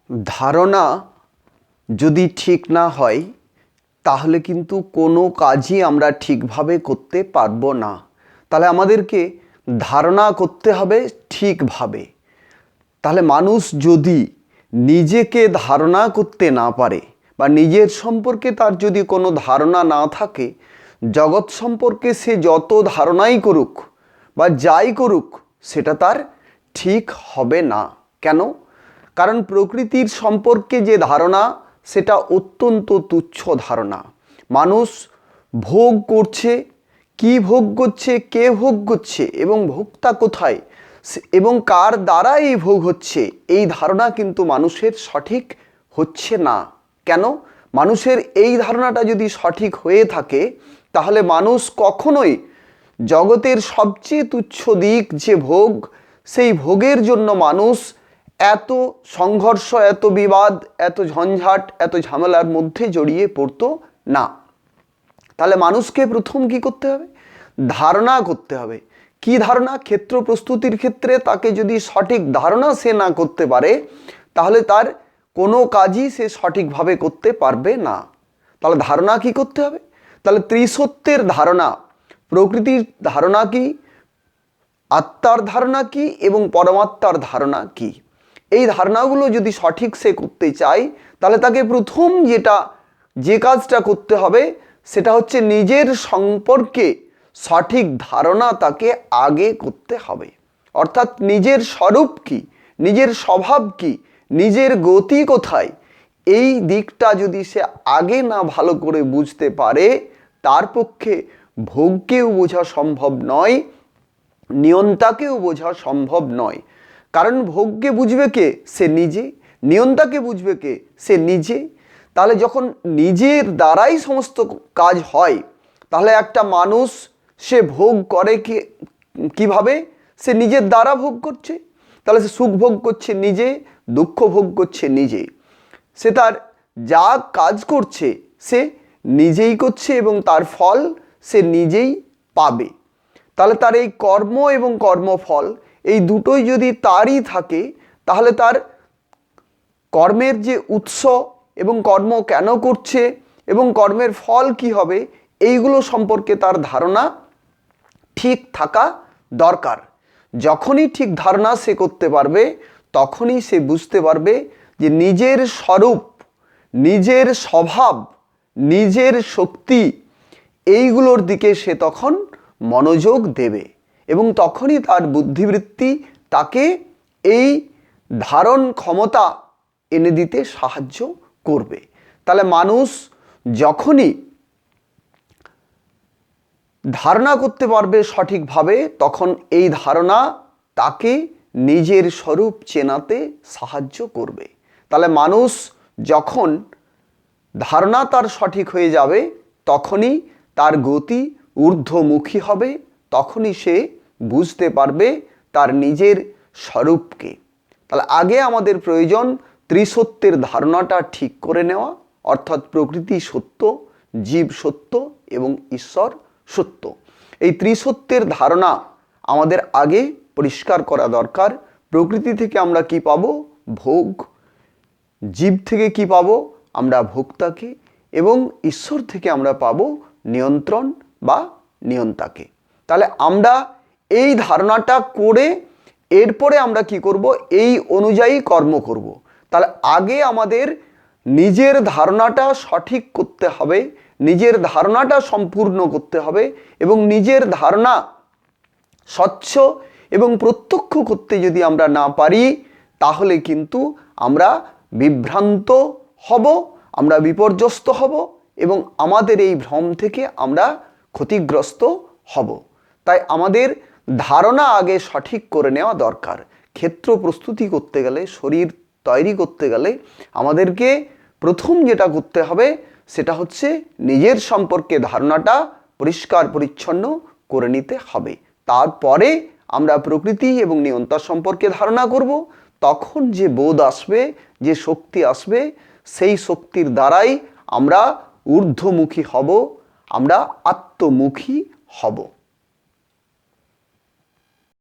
ধারণা যদি ঠিক না হয় তাহলে কিন্তু কোনো কাজই আমরা ঠিকভাবে করতে পারবো না। তাহলে আমাদেরকে ধারণা করতে হবে ঠিকভাবে। তাহলে মানুষ যদি নিজেকে ধারণা করতে না পারে বা নিজের সম্পর্কে তার যদি কোনো ধারণা না থাকে, জগৎ সম্পর্কে সে যত ধারণাই করুক বা যাই করুক সেটা তার ঠিক হবে না। কেন? কারণ প্রকৃতির সম্পর্কে যে ধারণা সেটা অত্যন্ত তুচ্ছ ধারণা। মানুষ ভোগ করছে, কি ভোগ করছে, কে ভোগ করছে এবং ভোক্তা কোথায় এবং কার দ্বারা এই ভোগ হচ্ছে, এই ধারণা কিন্তু মানুষের সঠিক হচ্ছে না। কেন? মানুষের এই ধারণাটা যদি সঠিক হয়ে থাকে তাহলে মানুষ কখনোই জগতের সবচেয়ে তুচ্ছ দিক যে ভোগ, সেই ভোগের জন্য মানুষ এত সংঘর্ষ, এত বিবাদ, এত ঝঞ্ঝাট, এত ঝামেলার মধ্যে জড়িয়ে পড়তো না। তাহলে মানুষকে প্রথম কি করতে হবে? ধারণা করতে হবে। কি ধারণা? ক্ষেত্র প্রস্তুতির ক্ষেত্রে তাকে যদি সঠিক ধারণা সে না করতে পারে তাহলে তার কোনো কাজই সে সঠিকভাবে করতে পারবে না। তাহলে ধারণা কি করতে হবে? তাহলে ত্রিসত্যের ধারণা, প্রকৃতির ধারণা কি, আত্মার ধারণা কি এবং পরমাত্মার ধারণা কি, এই ধারণাগুলো যদি সঠিক সে করতে চায় তাহলে তাকে প্রথম যে কাজটা করতে হবে সেটা হচ্ছে নিজের সম্পর্কে সঠিক ধারণা তাকে আগে করতে হবে। অর্থাৎ নিজের স্বরূপ কি, নিজের স্বভাব কি, নিজের গতি কোথায়, এই দিকটা যদি সে আগে না ভালো করে বুঝতে পারে তার পক্ষে ভোগকেও বোঝা সম্ভব নয়, নিয়ন্তাকেও বোঝা সম্ভব নয়। কারণ ভোগকে বুঝবে কে? সে নিজে। নিয়ন্তাকে বুঝবে কে? সে নিজে। তাহলে যখন নিজের দ্বারাই সমস্ত কাজ হয় তাহলে একটা মানুষ সে ভোগ করে কিভাবে? সে নিজের দ্বারা ভোগ করছে। তাহলে সে সুখ ভোগ করছে নিজে, দুঃখ ভোগ করছে নিজে। সে তার যা কাজ করছে সে নিজেই করছে এবং তার ফল সে নিজেই পাবে। তাহলে তার এই কর্ম এবং কর্মফল এই দুটোই যদি তারই থাকে তাহলে তার কর্মের যে উৎস এবং কর্ম কেন করছে এবং কর্মের ফল কি হবে এইগুলো সম্পর্কে তার ধারণা ঠিক থাকা দরকার। যখনই ঠিক ধারণা সে করতে পারবে তখনই সে বুঝতে পারবে যে নিজের স্বরূপ, নিজের স্বভাব, নিজের শক্তি, এইগুলোর দিকে সে তখন মনোযোগ দেবে এবং তখনই তার বুদ্ধিবৃত্তি তাকে এই ধারণ ক্ষমতা এনে দিতে সাহায্য করবে। তাহলে মানুষ যখনই ধারণা করতে পারবে সঠিকভাবে তখন এই ধারণা তাকে নিজের স্বরূপ চেনাতে সাহায্য করবে। তাহলে মানুষ যখন ধারণা তার সঠিক হয়ে যাবে তখনই তার গতি ঊর্ধ্বমুখী হবে, তখনই সে বুঝতে পারবে তার নিজের স্বরূপকে। তাহলে আগে আমাদের প্রয়োজন ত্রিসত্যের ধারণাটা ঠিক করে নেওয়া, অর্থাৎ প্রকৃতি সত্য, জীব সত্য এবং ঈশ্বর সত্য। এই ত্রিসত্যের ধারণা আমাদের আগে পরিষ্কার করা দরকার। প্রকৃতি থেকে আমরা কি পাবো? ভোগ। জীব থেকে কি পাবো? আমরা ভোক্তাকে। এবং ঈশ্বর থেকে আমরা পাবো নিয়ন্ত্রণ বা নিয়ন্তাকে। তাহলে আমরা এই ধারণাটা করে এরপরে আমরা কি করব? এই অনুযায়ী কর্ম করব। তাহলে আগে আমাদের নিজের ধারণাটা সঠিক করতে হবে, নিজের ধারণাটা সম্পূর্ণ করতে হবে এবং নিজের ধারণা স্বচ্ছ এবং প্রত্যক্ষ করতে যদি আমরা না পারি তাহলে কিন্তু আমরা বিভ্রান্ত হব, আমরা বিপর্যস্ত হব এবং আমাদের এই ভ্রম থেকে আমরা ক্ষতিগ্রস্ত হব। তাই আমাদের ধারণা আগে সঠিক করে নেওয়া দরকার। ক্ষেত্র প্রস্তুতি করতে গেলে, শরীর তৈরি করতে গেলে আমাদেরকে প্রথম যেটা করতে হবে সেটা হচ্ছে নিজের সম্পর্কে ধারণাটা পরিষ্কার পরিচ্ছন্ন করে নিতে হবে। তারপরে আমরা প্রকৃতি এবং নিয়ন্তা সম্পর্কে ধারণা করব। তখন যে বোধ আসবে, যে শক্তি আসবে, সেই শক্তির দ্বারাই আমরা ঊর্ধ্বমুখী হব, আমরা আত্মমুখী হব।